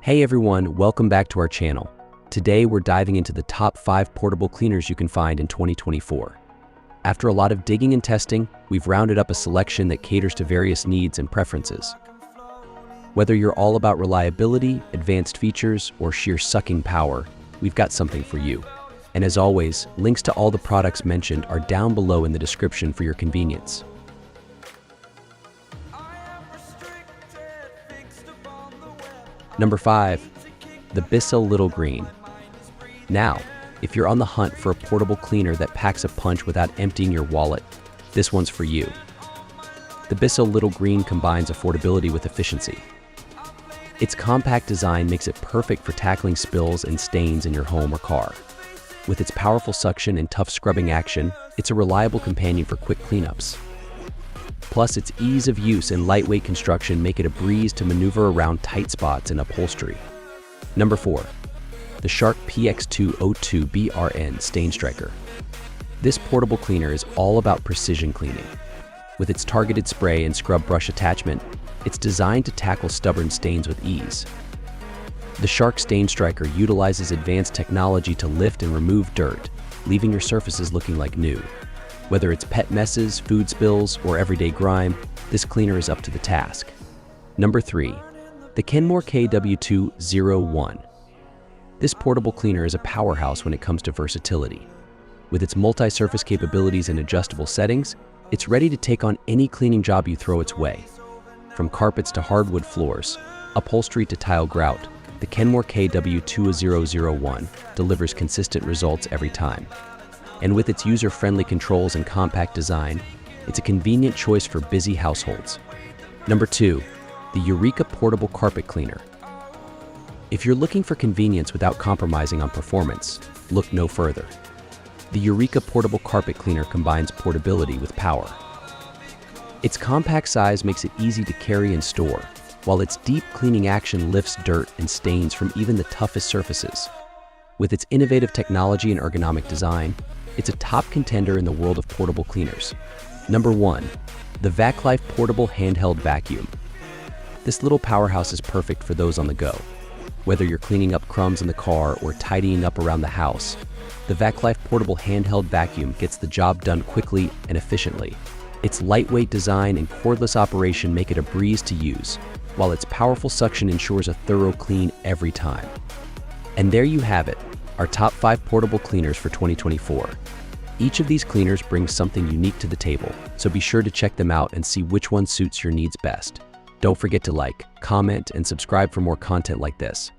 Hey everyone, welcome back to our channel. Today we're diving into the top 5 portable cleaners you can find in 2024. After a lot of digging and testing, we've rounded up a selection that caters to various needs and preferences. Whether you're all about reliability, advanced features, or sheer sucking power, we've got something for you. And as always, links to all the products mentioned are down below in the description for your convenience. Number 5. The Bissell Little Green. Now, if you're on the hunt for a portable cleaner that packs a punch without emptying your wallet, this one's for you. The Bissell Little Green combines affordability with efficiency. Its compact design makes it perfect for tackling spills and stains in your home or car. With its powerful suction and tough scrubbing action, it's a reliable companion for quick cleanups. Plus, its ease of use and lightweight construction make it a breeze to maneuver around tight spots and upholstery. Number 4. The Shark PX202BRN Stain Striker. This portable cleaner is all about precision cleaning. With its targeted spray and scrub brush attachment, it's designed to tackle stubborn stains with ease. The Shark Stain Striker utilizes advanced technology to lift and remove dirt, leaving your surfaces looking like new. Whether it's pet messes, food spills, or everyday grime, this cleaner is up to the task. Number 3. The Kenmore KW201. This portable cleaner is a powerhouse when it comes to versatility. With its multi-surface capabilities and adjustable settings, it's ready to take on any cleaning job you throw its way. From carpets to hardwood floors, upholstery to tile grout, the Kenmore KW201 delivers consistent results every time. And with its user-friendly controls and compact design, it's a convenient choice for busy households. Number 2. The EUREKA Portable Carpet Cleaner. If you're looking for convenience without compromising on performance, look no further. The EUREKA Portable Carpet Cleaner combines portability with power. Its compact size makes it easy to carry and store, while its deep cleaning action lifts dirt and stains from even the toughest surfaces. With its innovative technology and ergonomic design, it's a top contender in the world of portable cleaners. Number 1. The VacLife Portable Handheld Vacuum. This little powerhouse is perfect for those on the go. Whether you're cleaning up crumbs in the car or tidying up around the house, the VacLife Portable Handheld Vacuum gets the job done quickly and efficiently. Its lightweight design and cordless operation make it a breeze to use, while its powerful suction ensures a thorough clean every time. And there you have it, our top 5 portable cleaners for 2024. Each of these cleaners brings something unique to the table, so be sure to check them out and see which one suits your needs best. Don't forget to like, comment, and subscribe for more content like this.